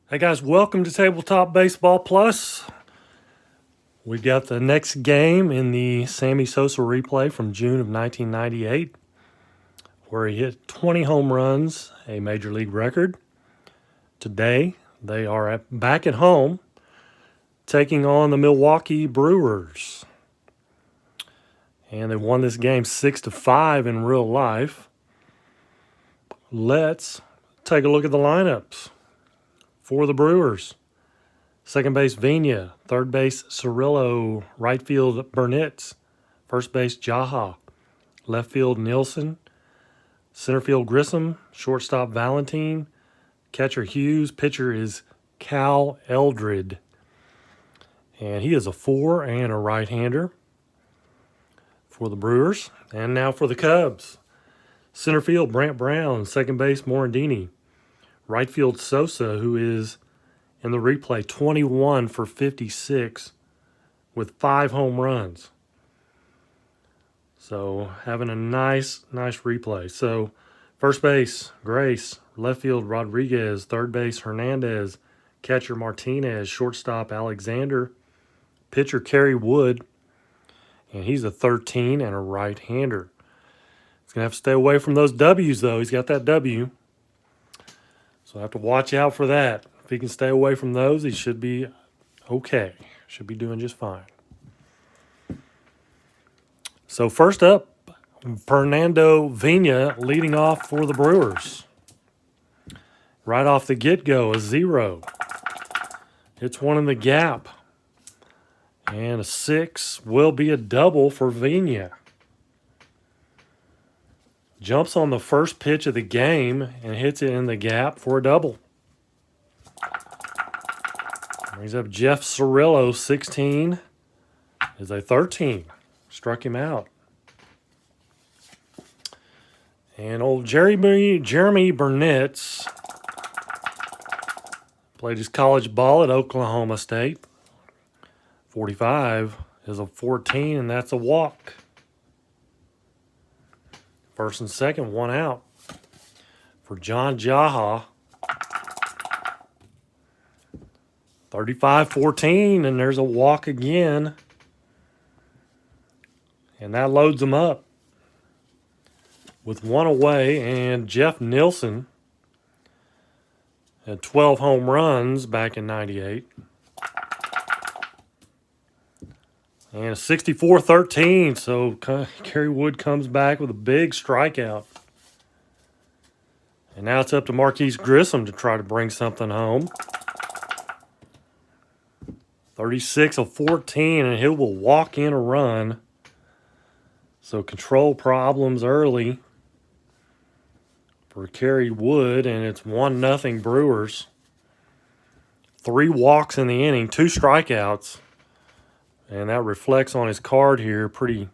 Hey guys, welcome to Tabletop Baseball Plus. We've got the next game in the Sammy Sosa replay from June of 1998, where he hit 20 home runs, a major league record. Today, they are back at home, taking on the Milwaukee Brewers. And they won this game 6-5 in real life. Let's take a look at the lineups for the Brewers. Second base, Vina. Third base, Cirillo. Right field, Burnitz. First base, Jaha. Left field, Nielsen. Center field, Grissom. Shortstop, Valentine. Catcher, Hughes. Pitcher is Cal Eldred. And he is a 4 and a right-hander for the Brewers. And now for the Cubs. Center field, Brant Brown. Second base, Morandini. Right field, Sosa, who is in the replay 21 for 56 with 5 home runs. So having a nice replay. So first base, Grace. Left field, Rodriguez. Third base, Hernandez. Catcher, Martinez. Shortstop, Alexander. Pitcher, Kerry Wood. And he's a 13 and a right-hander. He's going to have to stay away from those W's, though. He's got that W. So I have to watch out for that. If he can stay away from those, he should be okay. Should be doing just fine. So first up, Fernando Vina leading off for the Brewers. Right off the get-go, a 0. Hits one in the gap. And a 6 will be a double for Vina. Jumps on the first pitch of the game and hits it in the gap for a double. Brings up Jeff Cirillo, 16, is a 13. Struck him out. And old Jeremy Burnitz played his college ball at Oklahoma State. 45 is a 14, and that's a walk. First and second, 1 out for John Jaha. 35-14, and there's a walk again. And that loads them up with 1 away. And Jeff Nielsen had 12 home runs back in 98. And a 64-13, so Kerry Wood comes back with a big strikeout. And now it's up to Marquise Grissom to try to bring something home. 36-14, and he will walk in a run. So control problems early for Kerry Wood, and it's 1-0 Brewers. 3 walks in the inning, 2 strikeouts. And that reflects on his card here pretty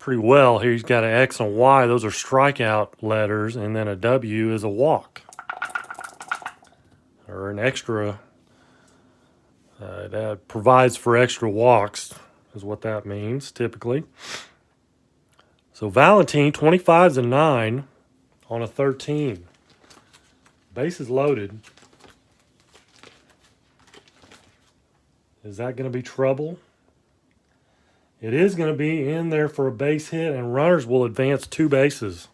well. Here he's got an X and a Y. Those are strikeout letters. And then a W is a walk. Or an extra. That provides for extra walks is what that means typically. So Valentine, 25's a 9 on a 13. Bases loaded. Is that going to be trouble? It is going to be in there for a base hit, and runners will advance 2 bases.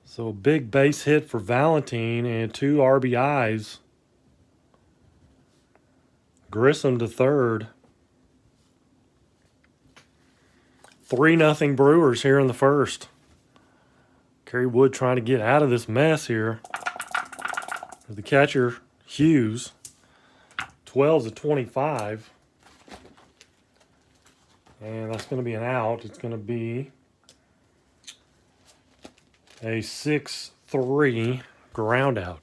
So a big base hit for Valentine and 2 RBIs. Grissom to third. 3-0 Brewers here in the first. Kerry Wood trying to get out of this mess here. The catcher, Hughes, 12-25. And that's going to be an out. It's going to be a 6-3 ground out.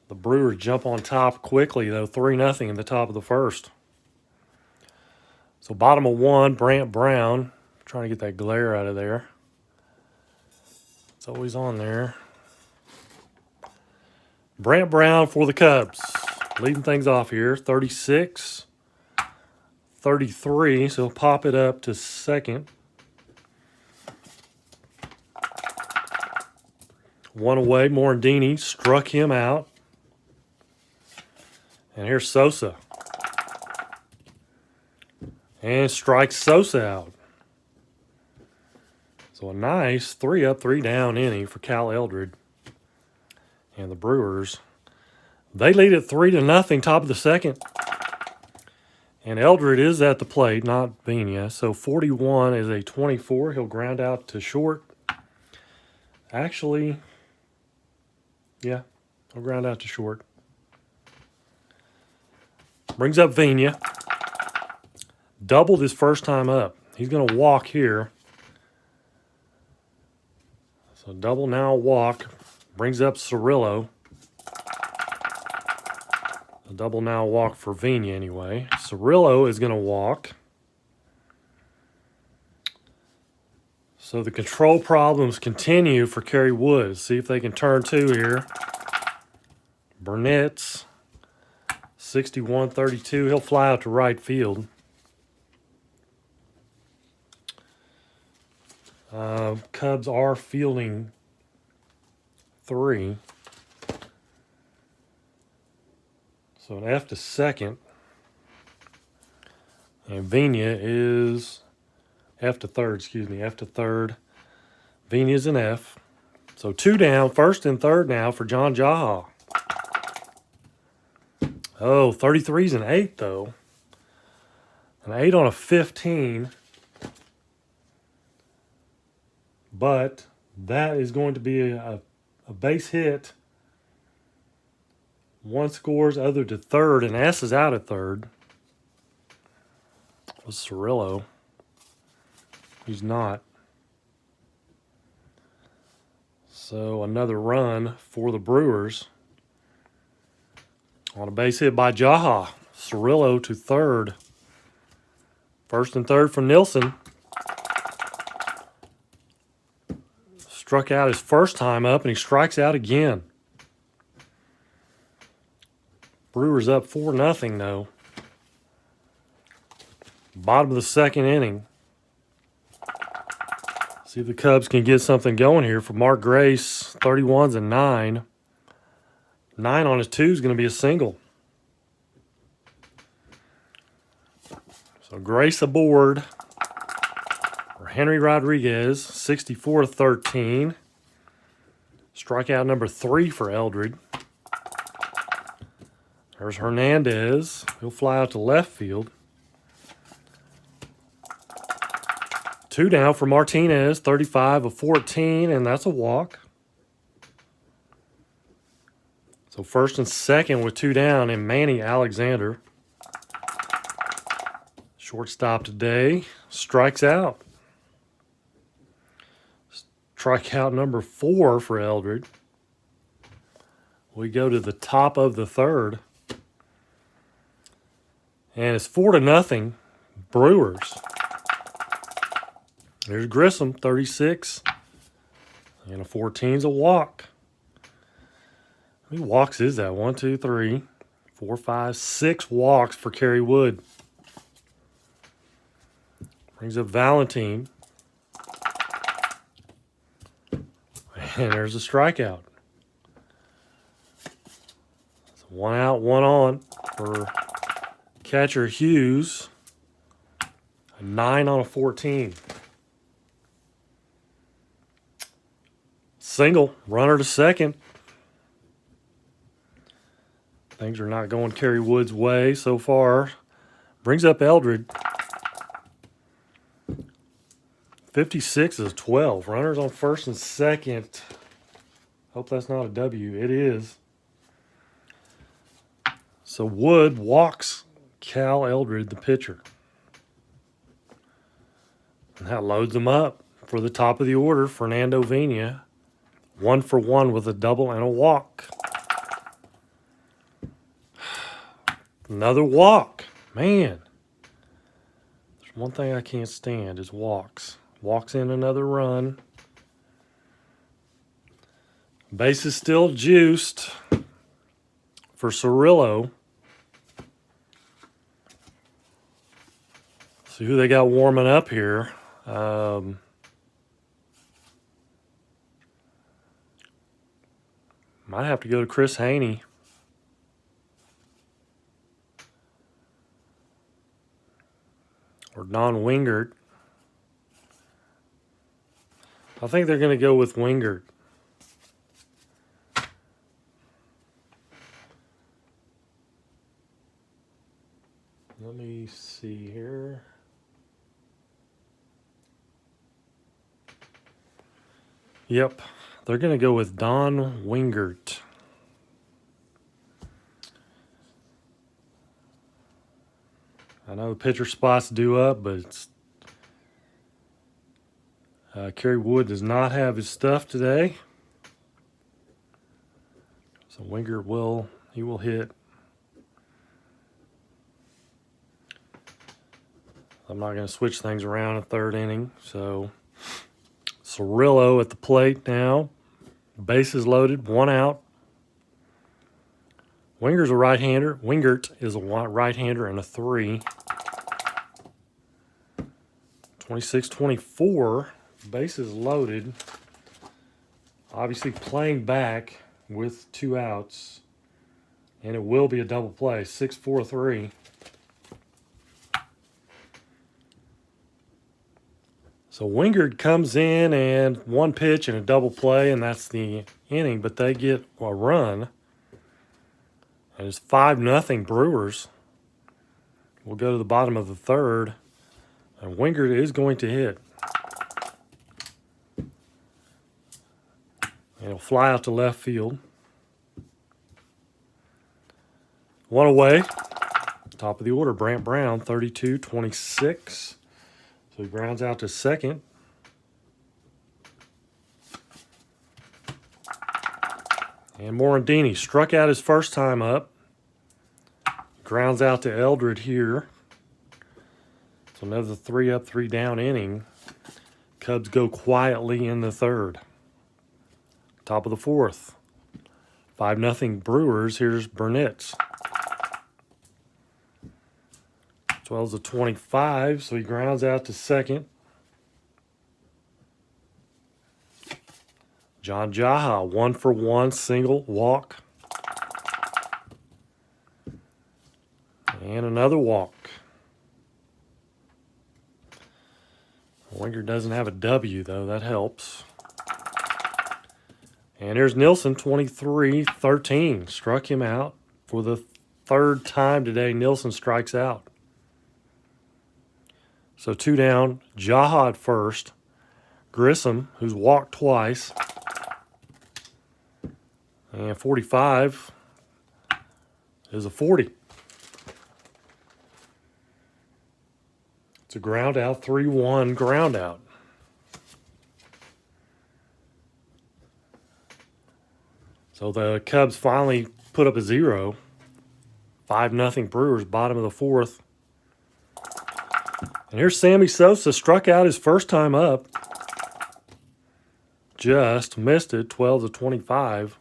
The Brewers jump on top quickly, though, 3-0 in the top of the first. So bottom of 1, Brant Brown. Trying to get that glare out of there. It's always on there. Brant Brown for the Cubs. Leading things off here. 36, 33. So he'll pop it up to second. One away, Morandini struck him out. And here's Sosa. And strikes Sosa out. So a nice 3-up, 3-down inning for Cal Eldred. And the Brewers, they lead it 3-0, top of the second. And Eldred is at the plate, not Vina. So 41 is a 24. He'll ground out to short. Actually, yeah, he'll ground out to short. Brings up Vina. Doubled his first time up. He's going to walk here. So double now walk. Brings up Cirillo. A double now walk for Vina anyway. Cirillo is going to walk. So the control problems continue for Kerry Woods. See if they can turn two here. Burnett's 61-32. He'll fly out to right field. Cubs are fielding 3. So an F to second. And Vina is F to third, F to third. Vina is an F. So 2 down, first and third now for John Jaha. Oh, 33's an 8 though. An 8 on a 15. But that is going to be a base hit. One scores, other to third, and S is out at third. It was Cirillo. He's not. So another run for the Brewers. On a base hit by Jaha. Cirillo to third. First and third for Nilsson. Struck out his first time up, and he strikes out again. Brewers up 4-0 though. Bottom of the second inning. See if the Cubs can get something going here for Mark Grace. 31's a 9. 9 on his 2 is going to be a single. So Grace aboard for Henry Rodriguez. 64-13. Strikeout number 3 for Eldred. There's Hernandez. He'll fly out to left field. 2 down for Martinez. 35-14, and that's a walk. So first and second with 2 down, and Manny Alexander. Shortstop today strikes out. Strikeout number 4 for Eldred. We go to the top of the third. And it's 4-0 Brewers. There's Grissom, 36. And a 14's a walk. How many walks is that? 1, 2, 3, 4, 5, 6 walks for Kerry Wood. Brings up Valentine. And there's a strikeout. It's 1 out, 1 on for catcher Hughes. A 9 on a 14. Single, runner to second. Things are not going Kerry Wood's way so far. Brings up Eldred. 56 is 12. Runners on first and second. Hope that's not a W. It is. So Wood walks Cal Eldred, the pitcher. And that loads them up for the top of the order. Fernando Vina. 1 for 1 with a double and a walk. Another walk. Man. There's one thing I can't stand is walks. Walks in another run. Base is still juiced for Cirillo. See who they got warming up here. Might have to go to Chris Haney. Or Don Wingert. I think they're going to go with Wingert. Let me see here. Yep, they're going to go with Don Wingert. I know the pitcher spot's due up, but it's Kerry Wood does not have his stuff today. So Wingert will hit. I'm not going to switch things around in third inning. So Cirillo at the plate now. Bases loaded, 1 out. Winger's a right-hander. Wingert is a right-hander and a 3. 26-24. Bases loaded. Obviously playing back with 2 outs. And it will be a double play. 6-4-3. So Wingert comes in and 1 pitch and a double play, and that's the inning. But they get a run. And it's 5-0 Brewers. We'll go to the bottom of the third. And Wingert is going to hit. And he'll fly out to left field. 1 away. Top of the order, Brant Brown, 32-26. So he grounds out to second. And Morandini struck out his first time up. Grounds out to Eldred here. So another 3 up, 3 down inning. Cubs go quietly in the third. Top of the fourth. 5-0 Brewers. Here's Burnett's. 12-25, so he grounds out to second. John Jaha, 1-for-1, single, walk. And another walk. Wingert doesn't have a W, though. That helps. And here's Nilsson, 23-13. Struck him out for the 3rd time today. Nilsson strikes out. So 2 down. Jaha at first. Grissom, who's walked twice. And 45 is a 40. It's a ground out, 3-1 ground out. So the Cubs finally put up a 0. 5-0 Brewers, bottom of the fourth. And here's Sammy Sosa, struck out his first time up. Just missed it, 12-25.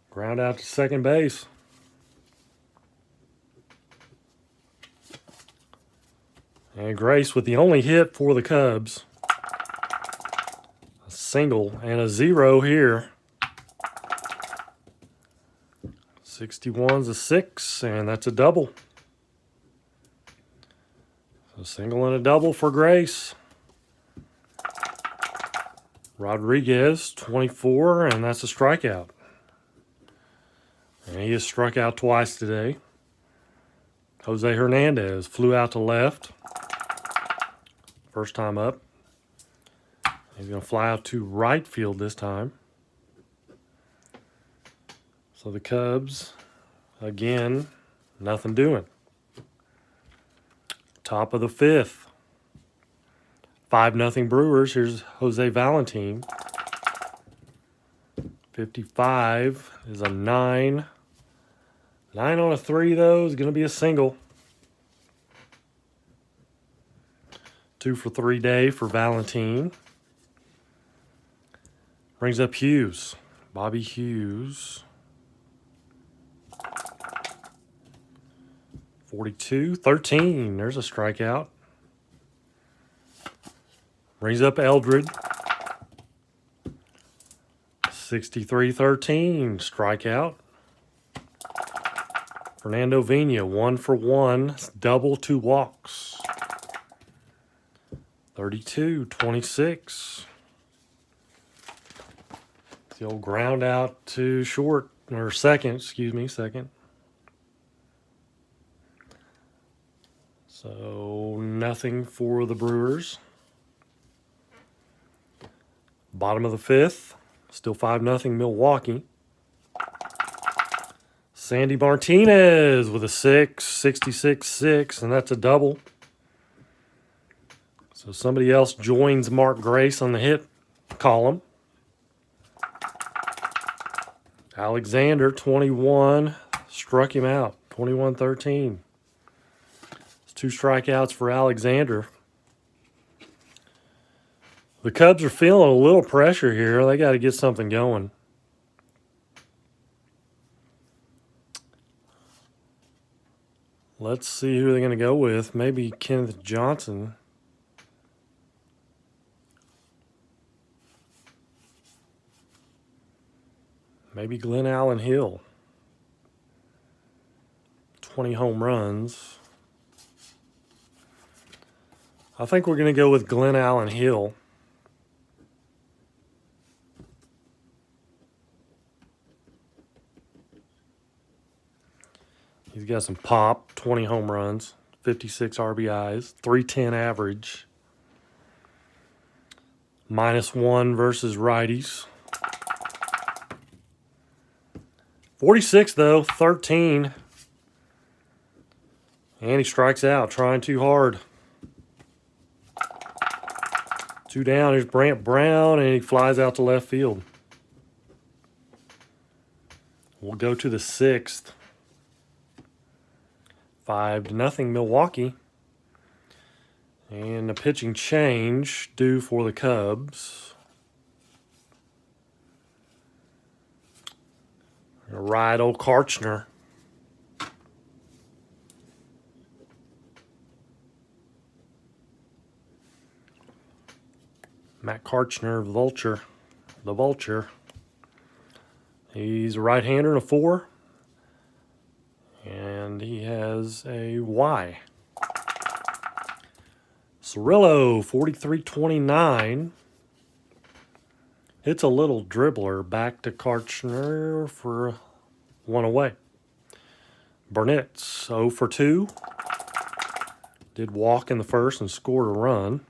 Ground out to second base. And Grace with the only hit for the Cubs. A single and a 0 here. 61's a 6, and that's a double. A single and a double for Grace. Rodriguez, 24, and that's a strikeout. And he has struck out twice today. Jose Hernandez flew out to left. First time up. He's going to fly out to right field this time. So the Cubs, again, nothing doing. Top of the fifth. 5-0 Brewers. Here's Jose Valentin. 55 is a 9. 9 on a 3, though, is going to be a single. 2 for 3 day for Valentin. Brings up Hughes. Bobby Hughes. 42, 13. There's a strikeout. Brings up Eldred. 63-13, strikeout. Fernando Vina, 1 for 1, double, 2 walks. 32-26. The old ground out to short, or second. So nothing for the Brewers. Bottom of the 5th, still 5-0 Milwaukee. Sandy Martinez with a 6, 66-6, and that's a double. So somebody else joins Mark Grace on the hit column. Alexander, 21, struck him out, 21-13. It's 2 strikeouts for Alexander. The Cubs are feeling a little pressure here. They got to get something going. Let's see who they're going to go with. Maybe Kenneth Johnson. Maybe Glenn Allen Hill. 20 home runs. I think we're going to go with Glenn Allen Hill. He's got some pop, 20 home runs, 56 RBIs, 310 average. -1 versus righties. 46 though, 13. And he strikes out, trying too hard. 2 down, here's Brant Brown, and he flies out to left field. We'll go to the 6th. 5-0 Milwaukee. And a pitching change due for the Cubs. Gonna ride old Karchner. Matt Karchner, the Vulture. He's a right-hander and a 4. And he has a Y. Cirillo, 43-29. Hits a little dribbler back to Karchner for 1 away. Burnett's 0 for 2. Did walk in the first and scored a run.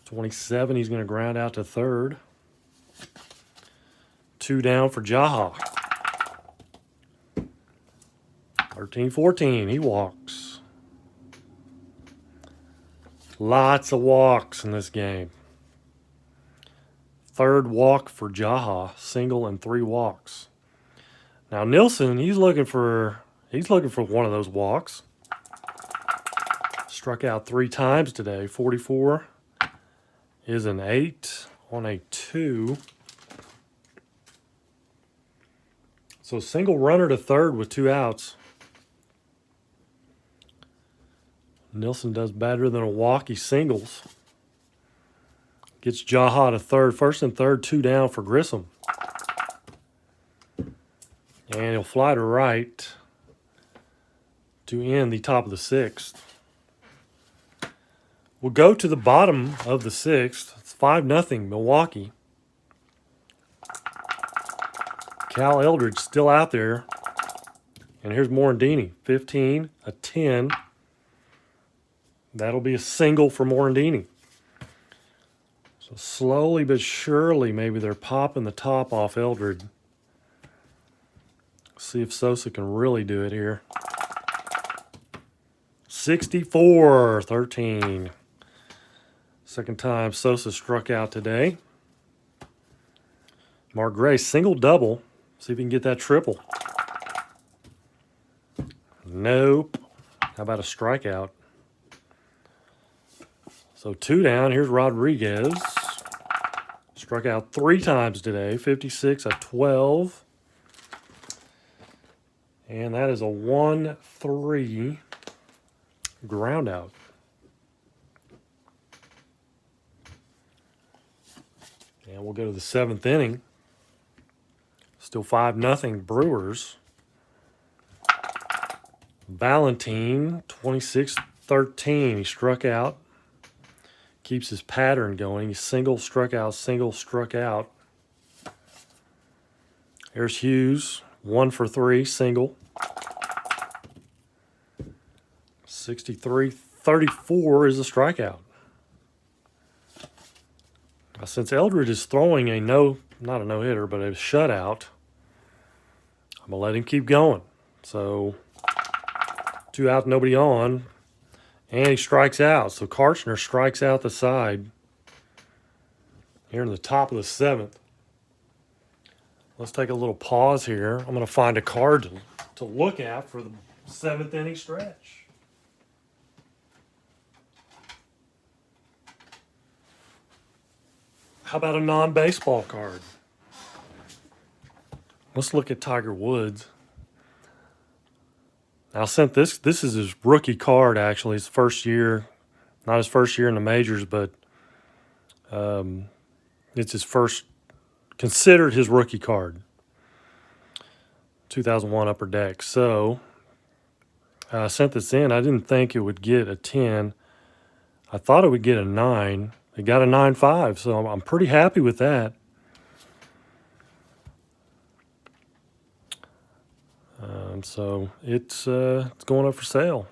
27, he's going to ground out to third. 2 down for Jaha. 13-14, he walks. Lots of walks in this game. 3rd walk for Jaha, single and 3 walks. Now Nilsson, he's looking for one of those walks. Struck out 3 times today. 44 is an 8 on a 2. So single runner to third with 2 outs. Nilsson does better than a walk. He singles. Gets Jaha to third. First and third, 2 down for Grissom. And he'll fly to right to end the top of the 6th. We'll go to the bottom of the 6th. It's 5-0 Milwaukee. Cal Eldridge still out there. And here's Morandini. 15, a 10. That'll be a single for Morandini. So slowly but surely, maybe they're popping the top off Eldridge. See if Sosa can really do it here. 64-13. Second time Sosa struck out today. Mark Grace, single double. See if he can get that triple. Nope. How about a strikeout? So 2 down. Here's Rodriguez. Struck out 3 times today. 56, a 12. And that is a 1-3 ground out. And we'll go to the 7th inning. Still 5-0 Brewers. Valentine, 26-13. He struck out. Keeps his pattern going. He single, struck out, single, struck out. Here's Hughes, 1 for 3, single. 63-34 is a strikeout. Now, since Eldred is throwing not a no-hitter, but a shutout, I'm going to let him keep going. So, 2 out, nobody on, and he strikes out. So, Karchner strikes out the side here in the top of the 7th. Let's take a little pause here. I'm going to find a card to look at for the 7th inning stretch. How about a non-baseball card? Let's look at Tiger Woods. Now, since this is his rookie card, actually. His first year, not his first year in the majors, but it's his first, considered his rookie card. 2001 Upper Deck. So, I sent this in. I didn't think it would get a 10. I thought it would get a 9. It got a 9.5, so I'm pretty happy with that. So it's going up for sale.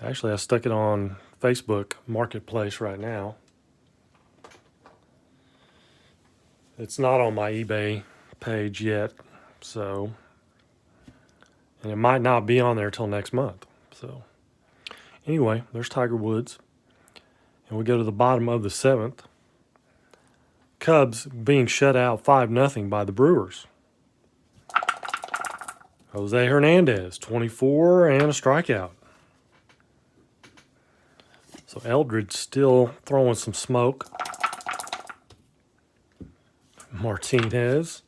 Actually, I stuck it on Facebook Marketplace right now. It's not on my eBay page yet, so, and it might not be on there till next month. So anyway, there's Tiger Woods. And we go to the bottom of the 7th. Cubs being shut out 5-0 by the Brewers. Jose Hernandez, 24 and a strikeout. So Eldred still throwing some smoke. Martinez.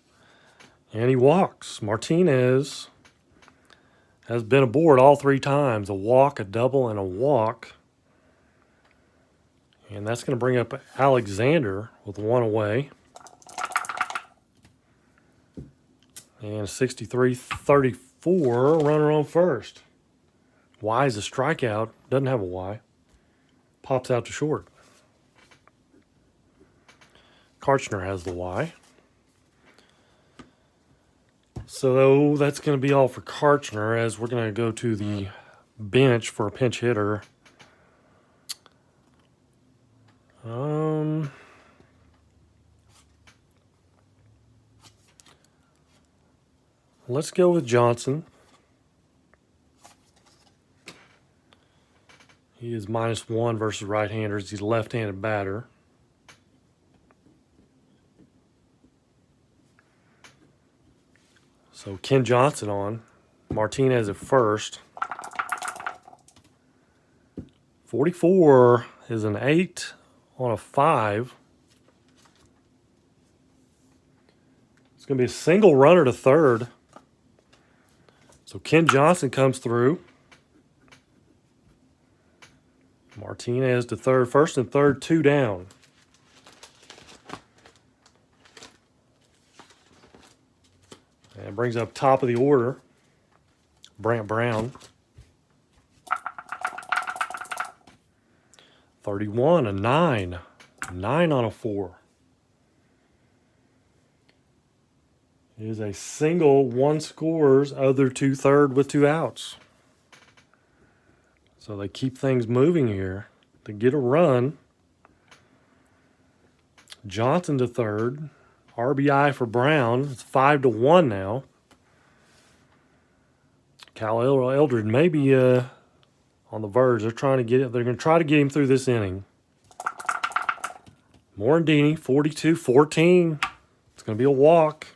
And he walks. Martinez has been aboard all 3 times. A walk, a double, and a walk. And that's going to bring up Alexander with 1 away. And 63-34, runner on first. Y is a strikeout. Doesn't have a Y. Pops out to short. Karchner has the Y. So that's going to be all for Karchner, as we're going to go to the bench for a pinch hitter. Let's go with Johnson. He is -1 versus right-handers. He's a left-handed batter. So Ken Johnson on. Martinez at first. 44 is an 8 on a 5. It's going to be a single runner to third. So Ken Johnson comes through. Martinez to third. First and third, 2 down. And brings up top of the order, Brant Brown. 31, a 9. 9 on a 4. It is a single, 1 scores, other 2 third with 2 outs. So they keep things moving here to get a run. Johnson to third. RBI for Brown. It's 5-1 now. Cal Eldred may be on the verge. They're going to try to get him through this inning. Morandini, 42-14. It's going to be a walk.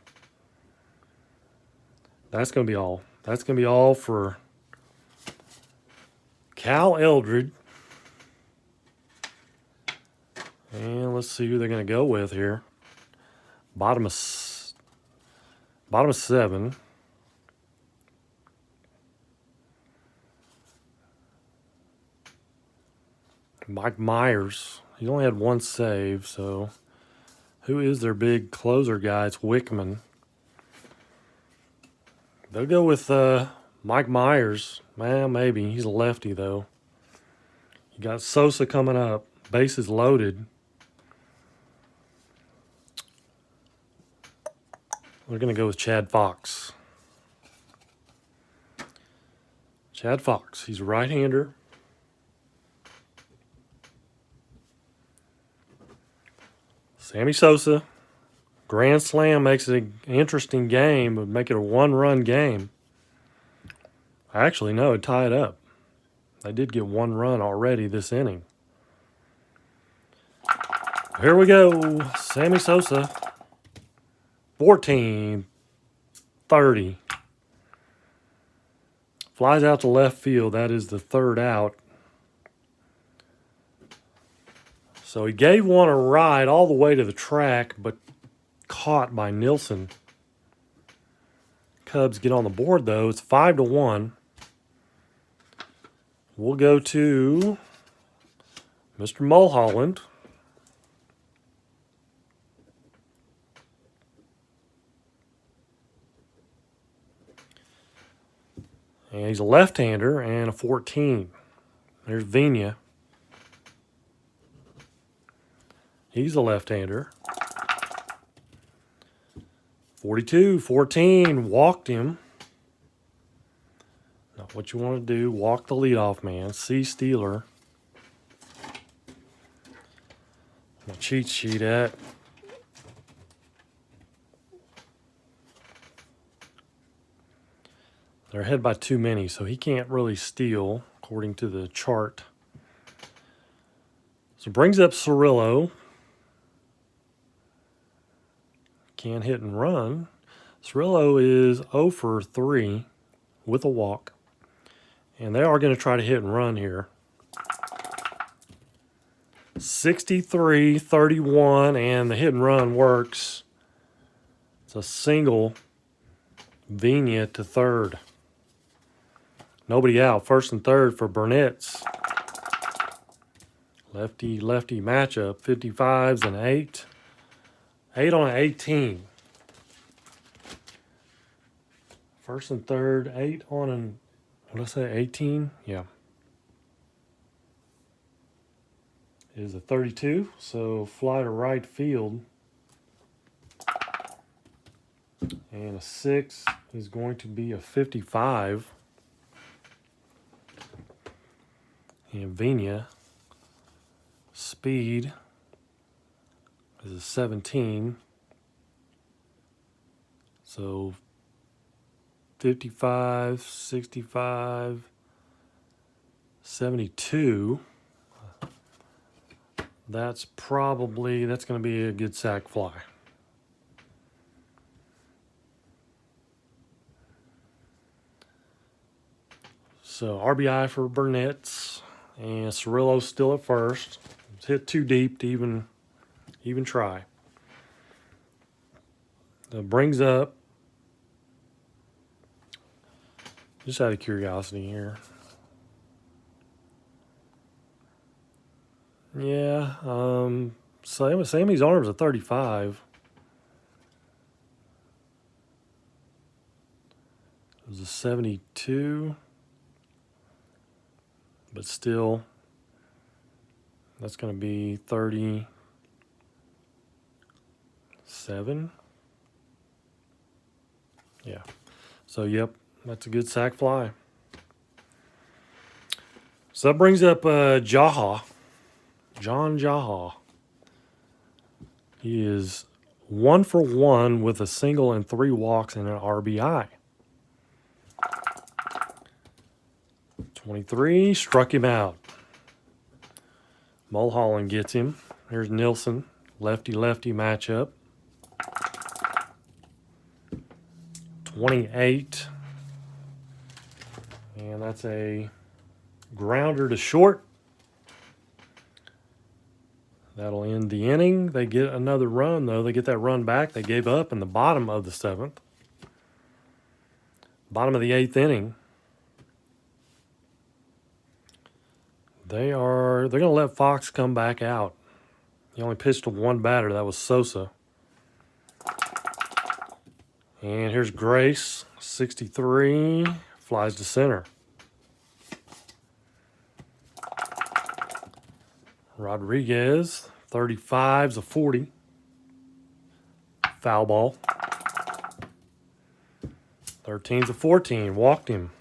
That's going to be all. That's going to be all for Cal Eldred. And let's see who they're going to go with here. Bottom of 7. Mike Myers. He only had 1 save, so Who is their big closer guy? It's Wickman. They'll go with Mike Myers. Well, maybe. He's a lefty, though. You got Sosa coming up. Bases loaded. We're going to go with Chad Fox. Chad Fox. He's a right-hander. Sammy Sosa. Grand slam makes it an interesting game, but make it a one-run game. Actually, no, it'd tie it up. They did get one run already this inning. Here we go. Sammy Sosa. 14-30. Flies out to left field. That is the third out. So he gave one a ride all the way to the track, but caught by Nilsson. Cubs get on the board, though. It's 5-1. We'll go to Mr. Mulholland. And he's a left-hander and a 14. There's Vina. He's a left-hander. 42-14. Walked him. Now, what you want to do, walk the leadoff man. C. Steeler. My cheat sheet at. They're ahead by too many, so he can't really steal, according to the chart. So brings up Cirillo. Can't hit and run. Cirillo is 0 for 3 with a walk. And they are going to try to hit and run here. 63-31, and the hit and run works. It's a single. Vina to third. Nobody out. First and third for Burnett's. Lefty-lefty matchup. 55s and 8. 8 on 18. First and third. 8 on an, what did I say, 18? Yeah. Is a 32. So fly to right field. And a 6 is going to be a 55. And Vina, speed is a 17. So 55, 65, 72. That's going to be a good sac fly. So RBI for Burnett's. And Cirillo's still at first. It's hit too deep to even try. That brings up, just out of curiosity here. Yeah, Sammy's arm's a 35. It was a 72. But still, that's going to be 37. Yeah. So, yep, that's a good sac fly. So that brings up John Jaha. He is 1 for 1 with a single and 3 walks and an RBI. 23, struck him out. Mulholland gets him. Here's Nilsson, lefty-lefty matchup. 28. And that's a grounder to short. That'll end the inning. They get another run, though. They get that run back. They gave up in the bottom of the 7th. Bottom of the 8th inning. They're going to let Fox come back out. He only pitched to one batter. That was Sosa. And here's Grace, 63, flies to center. Rodriguez, 35's a 40. Foul ball. 13's a 14. Walked him.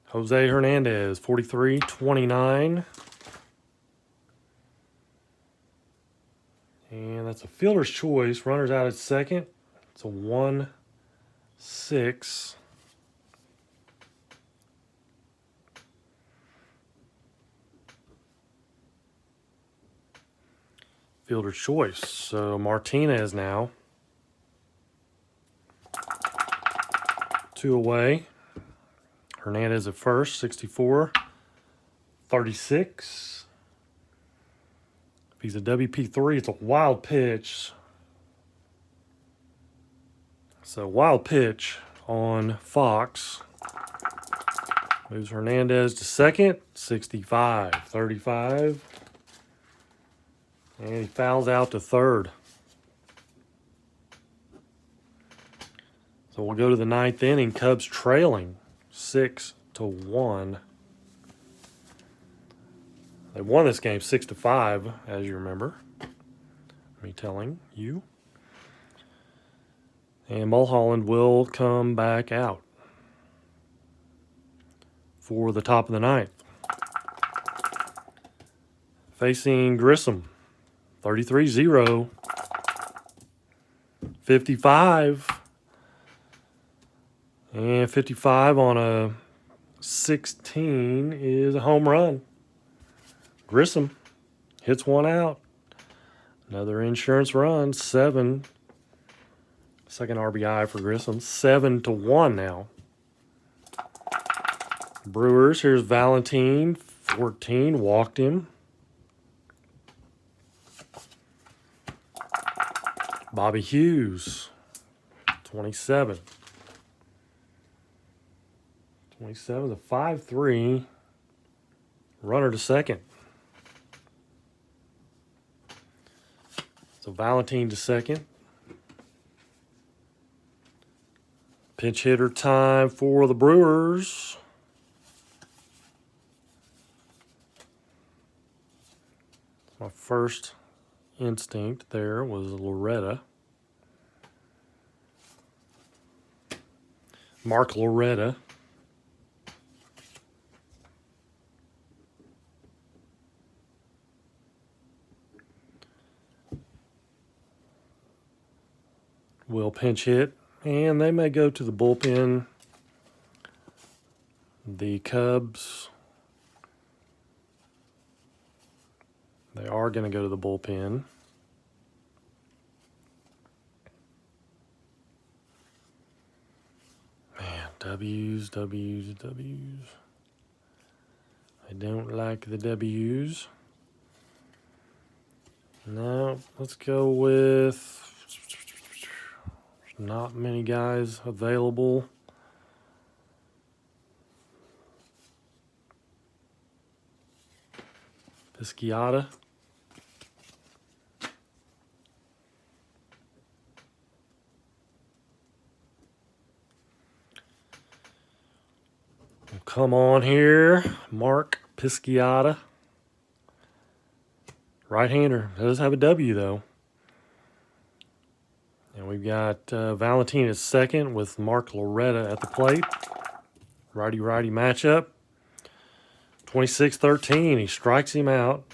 Jose Hernandez, 43, 29. And that's a fielder's choice. Runner's out at second. It's a 1-6. Fielder's choice. So Martinez now. 2 away. Hernandez at first, 64. 36. If he's a WP3, it's a wild pitch. So wild pitch on Fox. Moves Hernandez to second, 65, 35. And he fouls out to third. So we'll go to the ninth inning. Cubs trailing 6-1. They won this game 6-5, as you remember. Me telling you. And Mulholland will come back out for the top of the ninth. Facing Grissom, 33-0. 55. And 55 on a 16 is a home run. Grissom hits one out. Another insurance run, 7. Second RBI for Grissom, 7-1 now. Brewers, here's Valentine, 14, walked him. Bobby Hughes, 27. 27, the 5-3. Runner to second. So Valentine to second. Pinch hitter time for the Brewers. My first instinct there was Loretta. Mark Loretta. Will pinch hit, and they may go to the bullpen. The Cubs, they are going to go to the bullpen. Man, W's. I don't like the W's. No, let's go with... Not many guys available. Pisciata. Well, come on here, Mark Pisciata. Right-hander. Does have a W, though. And we've got Valentine at second with Mark Loretta at the plate. Righty-righty matchup. 26-13. He strikes him out.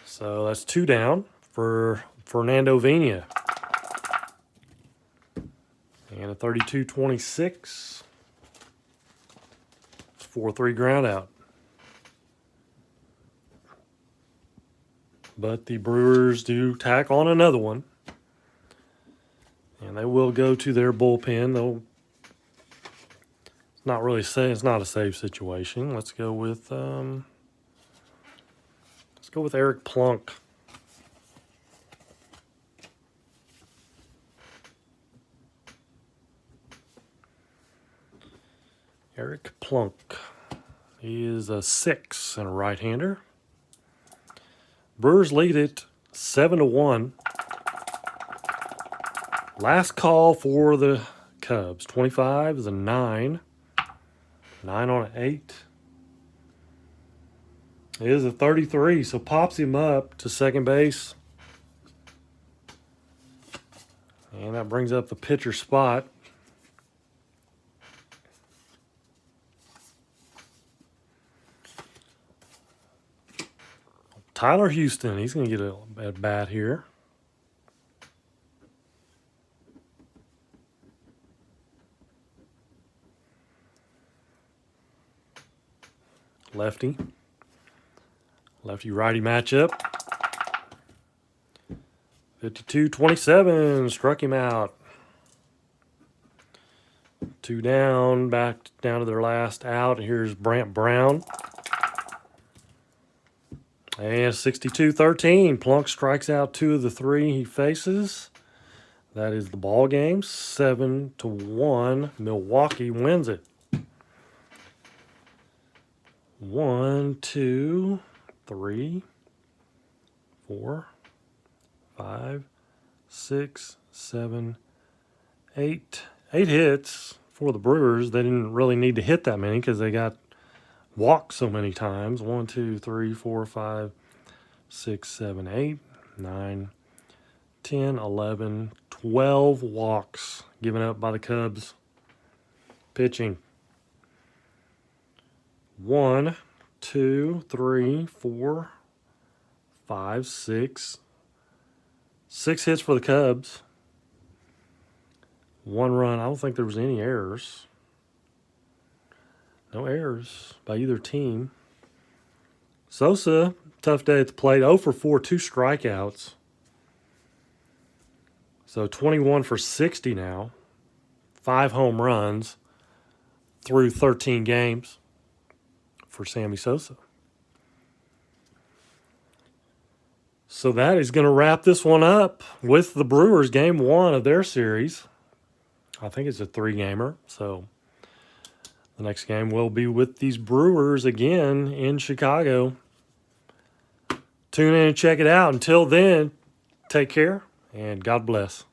So that's 2 down for Fernando Vina. And a 32-26. 4-3 ground out. But the Brewers do tack on another one. And they will go to their bullpen. It's not really safe. It's not a safe situation. Let's go with Eric Plunk. Eric Plunk. He is a 6 and a right-hander. Brewers lead it 7-1. Last call for the Cubs. 25 is a 9. 9 on an 8. It is a 33, so pops him up to second base. And that brings up the pitcher spot. Tyler Houston, he's going to get a at bat here. Lefty. Lefty-righty matchup. 52-27, struck him out. 2 down, back down to their last out. Here's Brant Brown. And 62-13, Plunk strikes out 2 of the 3 he faces. That is the ball game. 7-1, Milwaukee wins it. 1, 2, 3, 4, 5, 6, 7, 8. 8 hits for the Brewers. They didn't really need to hit that many because they got walked so many times. 1, 2, 3, 4, 5, 6, 7, 8, 9, 10, 11, 12 walks given up by the Cubs. Pitching. 1, 2, 3, 4, 5, 6. 6 hits for the Cubs. 1 run. I don't think there was any errors. No errors by either team. Sosa, tough day at the plate. 0 for 4, 2 strikeouts. So 21 for 60 now. 5 home runs through 13 games for Sammy Sosa. So that is going to wrap this one up with the Brewers game 1 of their series. I think it's a 3-gamer. So the next game will be with these Brewers again in Chicago. Tune in and check it out. Until then, take care and God bless.